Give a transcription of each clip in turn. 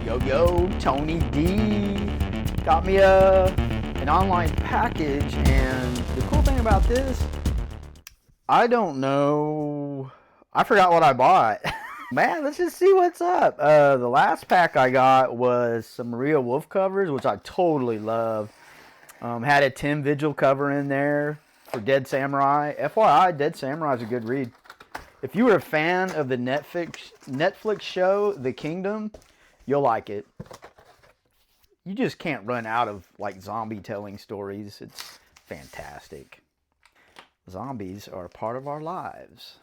Yo, Tony D got me an online package, and the cool thing about this, I don't know, I forgot what I bought. Man, let's just see what's up. The last pack I got was some Maria Wolf covers, which I totally love. Had a Tim Vigil cover in there for Dead Samurai. FYI, Dead Samurai is a good read. If you were a fan of the Netflix show The Kingdom, you'll like it. You just can't run out of like zombie telling stories. It's fantastic. Zombies are a part of our lives.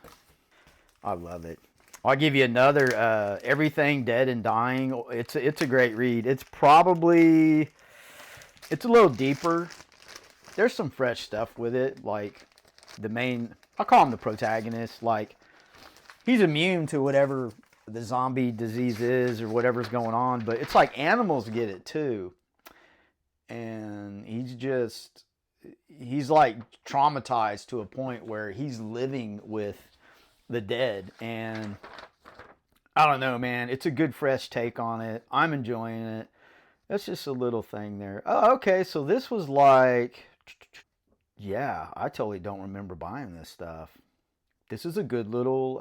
I love it. I'll give you another Everything Dead and Dying. It's a great read. It's a little deeper. There's some fresh stuff with it, like the main, I'll call him the protagonist, like he's immune to whatever the zombie disease is or whatever's going on, but it's like animals get it too. And he's like traumatized to a point where he's living with the dead. And I don't know, man, it's a good fresh take on it. I'm enjoying it. That's just a little thing there. Oh, okay, so this was like, yeah, I totally don't remember buying this stuff. This is a good little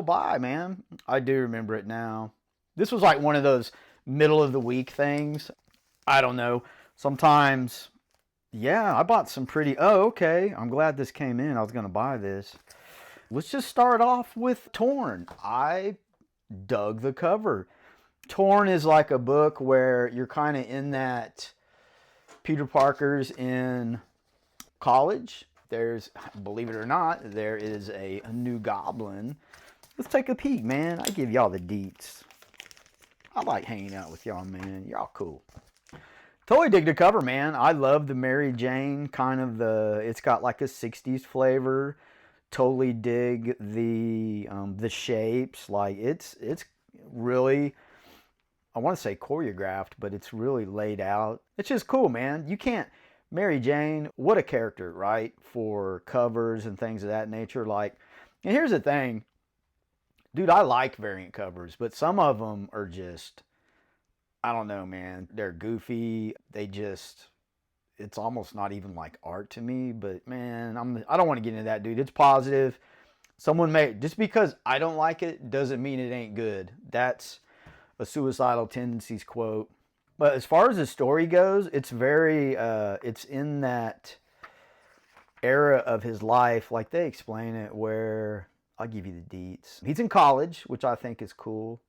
buy, man. I do remember it now. This was like one of those middle of the week things. I don't know. Sometimes, yeah, I bought some pretty, oh, okay. I'm glad this came in. I was going to buy this. Let's just start off with Torn. I dug the cover. Torn is like a book where you're kind of in that Peter Parker's in college. There's, believe it or not, there is a new goblin. Let's take a peek, man. I give y'all the deets. I like hanging out with y'all, man. Y'all cool. Totally dig the cover, man. I love the Mary Jane, kind of it's got like a 60s flavor. Totally dig the shapes. Like it's really, I want to say choreographed, but it's really laid out. It's just cool, man. You can't, Mary Jane, what a character, right? For covers and things of that nature. Like, and here's the thing, dude, I like variant covers, but some of them are just, I don't know, man. They're goofy. It's almost not even like art to me, but man, I don't want to get into that, dude. It's positive. Just because I don't like it doesn't mean it ain't good. That's a Suicidal Tendencies quote. But as far as the story goes, it's it's in that era of his life, like they explain it, where, I'll give you the deets. He's in college, which I think is cool.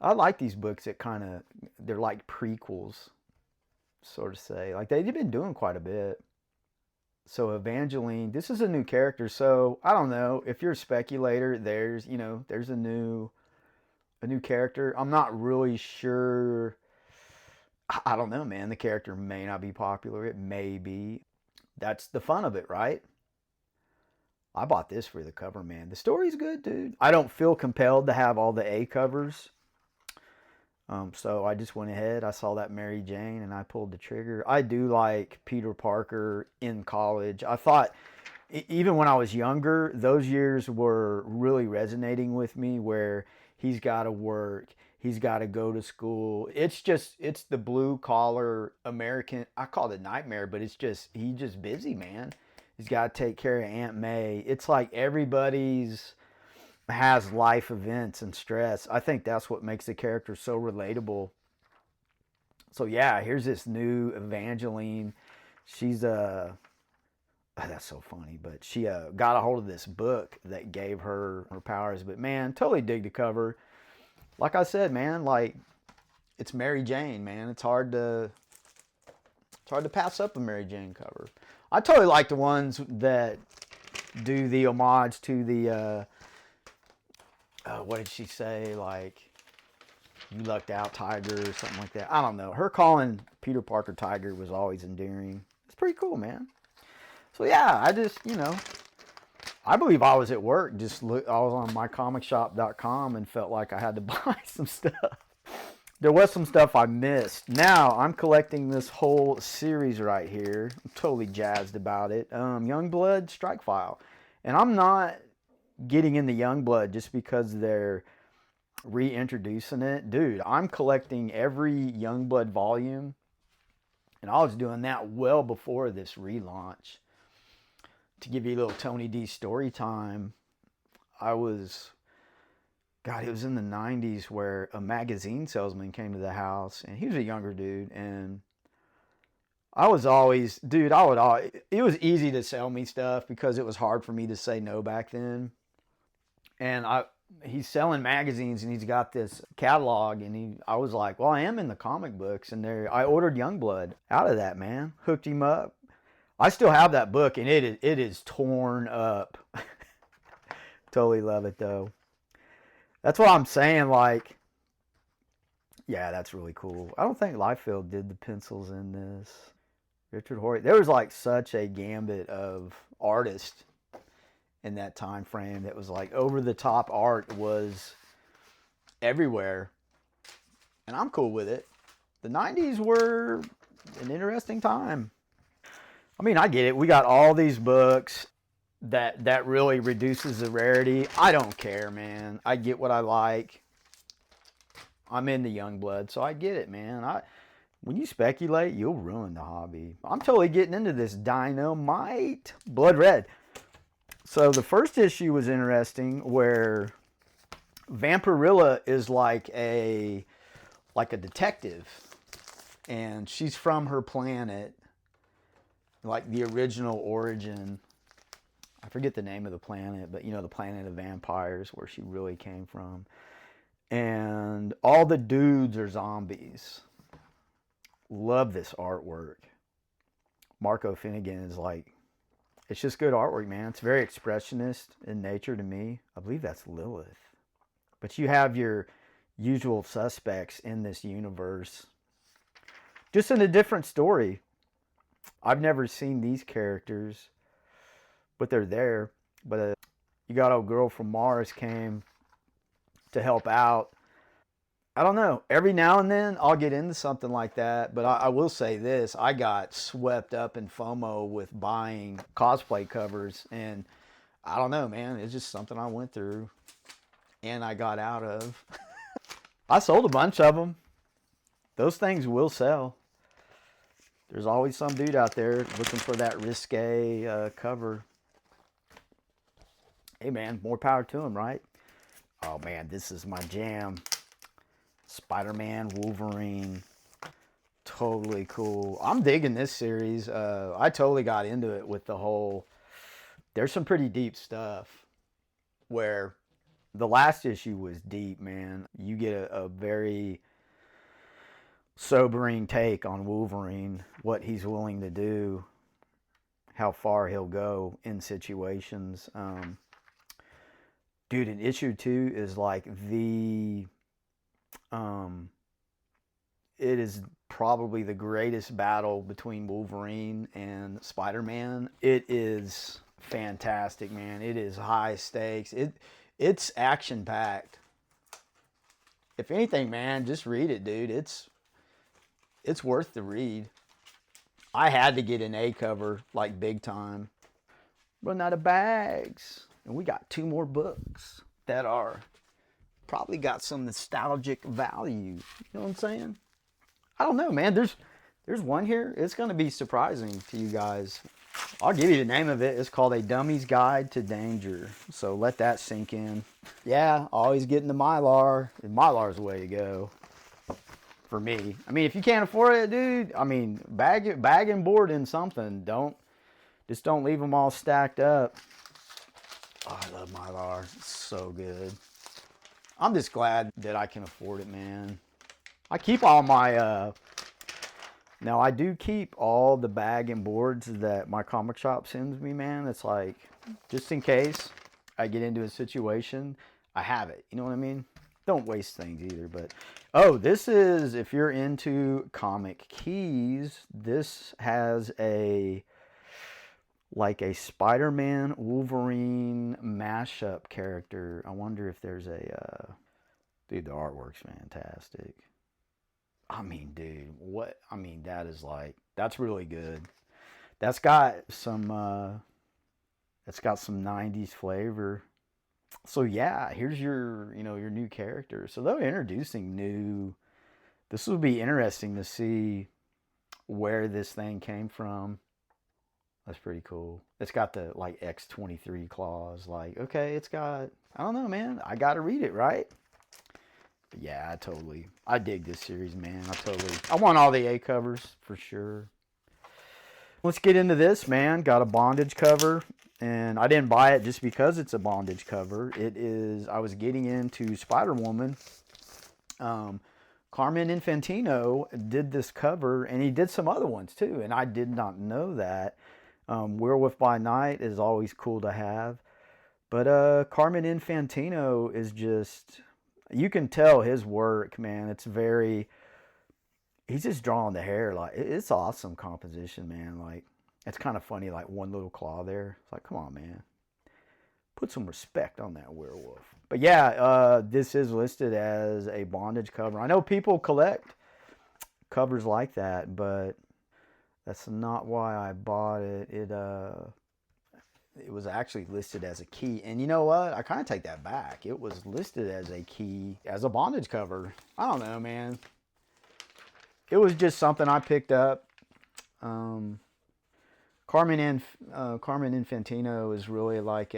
I like these books that they're like prequels, sort of say. Like they've been doing quite a bit. So Evangeline, this is a new character, so I don't know. If you're a speculator, there's a new character. I'm not really sure. I don't know, man. The character may not be popular. It may be. That's the fun of it, right? I bought this for the cover, man. The story's good, dude. I don't feel compelled to have all the A covers. So I just went ahead. I saw that Mary Jane and I pulled the trigger. I do like Peter Parker in college. I thought, even when I was younger, those years were really resonating with me, where he's got to work. He's got to go to school. It's the blue collar American, I call it nightmare, but he's just busy, man. He's got to take care of Aunt May. It's like everybody's has life events and stress. I think that's what makes the character so relatable. So yeah, here's this new Evangeline. She's that's so funny, but she got a hold of this book that gave her powers. But man, totally dig the cover. Like I said, man, like it's Mary Jane, man. It's hard to pass up a Mary Jane cover. I totally like the ones that do the homage to the what did she say? Like, you lucked out, Tiger, or something like that. I don't know. Her calling Peter Parker Tiger was always endearing. It's pretty cool, man. So yeah, I believe I was at work. I was on mycomicshop.com and felt like I had to buy some stuff. There was some stuff I missed. Now I'm collecting this whole series right here. I'm totally jazzed about it. Youngblood Strike File, and I'm not getting into Youngblood just because they're reintroducing it. Dude, I'm collecting every Youngblood volume, and I was doing that well before this relaunch. To give you a little Tony D story time, I was, God, it was in the 90s where a magazine salesman came to the house, and he was a younger dude, and I was always, dude, it was easy to sell me stuff because it was hard for me to say no back then. And he's selling magazines and he's got this catalog, and I was like, well, I am in the comic books, and I ordered Youngblood out of that, man. Hooked him up. I still have that book, and it is torn up. Totally love it though. That's what I'm saying. Like, yeah, that's really cool. I don't think Liefeld did the pencils in this. Richard Hoyt. There was like such a gambit of artists in that time frame that was like over the top art was everywhere. And I'm cool with it. The 90s were an interesting time. I mean, I get it. We got all these books that really reduces the rarity. I don't care, man. I get what I like. I'm into Youngblood, so I get it, man. When you speculate, you'll ruin the hobby. I'm totally getting into this Dynamite Blood Red. So the first issue was interesting, where Vampirilla is like a detective, and she's from her planet, like the original origin. I forget the name of the planet, but you know, the planet of vampires, where she really came from. And all the dudes are zombies. Love this artwork. Marco Finnegan is like, it's just good artwork, man. It's very expressionist in nature to me. I believe that's Lilith. But you have your usual suspects in this universe, just in a different story. I've never seen these characters, but they're there. But you got a girl from Mars came to help out. I don't know. Every now and then I'll get into something like that, but I will say this. I got swept up in FOMO with buying cosplay covers, and I don't know, man. It's just something I went through and I got out of. I sold a bunch of them. Those things will sell. There's always some dude out there looking for that risque cover. Hey, man, more power to him, right? Oh, man, this is my jam. Spider-Man, Wolverine, totally cool. I'm digging this series. I totally got into it with the whole, there's some pretty deep stuff, where the last issue was deep, man. You get a very sobering take on Wolverine, what he's willing to do, how far he'll go in situations. Dude, in issue 2 is like it is probably the greatest battle between Wolverine and Spider-Man. It is fantastic, man. It is high stakes. It's action packed. If anything, man, just read it, dude. It's worth the read. I had to get an A cover, like big time. Run out of bags, and we got 2 more books that are probably got some nostalgic value. You know what I'm saying? I don't know, man. There's one here. It's going to be surprising to you guys. I'll give you the name of it. It's called A Dummy's Guide to Danger. So let that sink in. Yeah, always getting the Mylar. Mylar's the way to go for me. I mean, if you can't afford it, dude, I mean, bag and board in something. Don't leave them all stacked up. Oh, I love Mylar. It's so good. I'm just glad that I can afford it, man. I keep all my, now I do keep all the bag and boards that my comic shop sends me, man. It's like, just in case I get into a situation, I have it. You know what I mean? Don't waste things either, but, oh, this is, if you're into comic keys, this has like a Spider-Man Wolverine mashup character. I wonder if there's dude, the artwork's fantastic. I mean, dude, that is like, that's really good. That's got some 90s flavor. So yeah, here's your, your new character. So they're introducing new. This will be interesting to see where this thing came from. That's pretty cool. It's got the like X-23 claws. Like, okay, it's got. I don't know, man. I got to read it, right? But yeah, I dig this series, man. I want all the A covers for sure. Let's get into this, man. Got a bondage cover, and I didn't buy it just because it's a bondage cover. It is. I was getting into Spider Woman. Carmen Infantino did this cover, and he did some other ones too, and I did not know that. Werewolf by Night is always cool to have, but Carmen Infantino is just. You can tell his work, man. It's very. He's just drawing the hair like it's awesome composition, man. Like it's kind of funny, like one little claw there. It's like, come on, man, put some respect on that werewolf. But yeah, this is listed as a bondage cover. I know people collect covers like that, but that's not why I bought it. It was actually listed as a key, and you know what? I kind of take that back. It was listed as a key, as a bondage cover. I don't know, man. It was just something I picked up. Um, Carmen Infantino is really like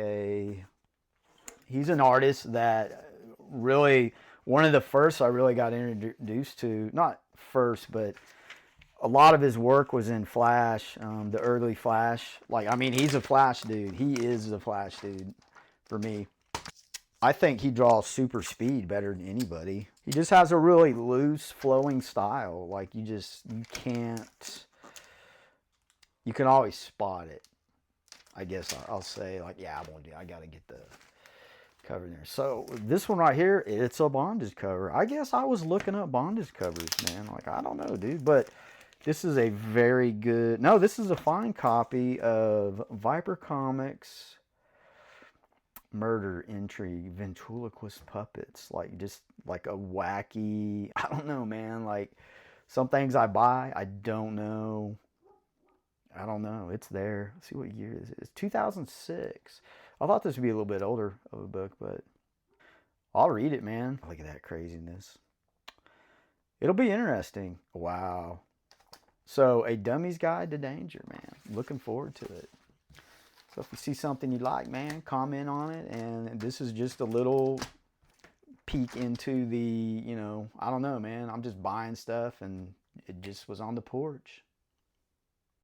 he's an artist that really, one of the first I really got introduced to, not first, but a lot of his work was in Flash, the early Flash. Like, I mean, he's a Flash dude. He is the Flash dude for me. I think he draws super speed better than anybody. He just has a really loose, flowing style. Like, you can't, you can always spot it. I guess I'll say, like, yeah, I got to get the cover there. So, this one right here, it's a bondage cover. I guess I was looking up bondage covers, man. Like, I don't know, dude. But this is a very good, no, this is a fine copy of Viper Comics Murder Intrigue Ventriloquist Puppets. Like, just like a wacky, I don't know, man. Like, some things I buy, I don't know. It's there. Let's see what year this is. It's 2006. I thought this would be a little bit older of a book, but I'll read it, man. Look at that craziness. It'll be interesting. Wow. So, A Dummy's Guide to Danger, man. Looking forward to it. So if you see something you like, man, comment on it. And this is just a little peek into the, I don't know, man. I'm just buying stuff, and it just was on the porch.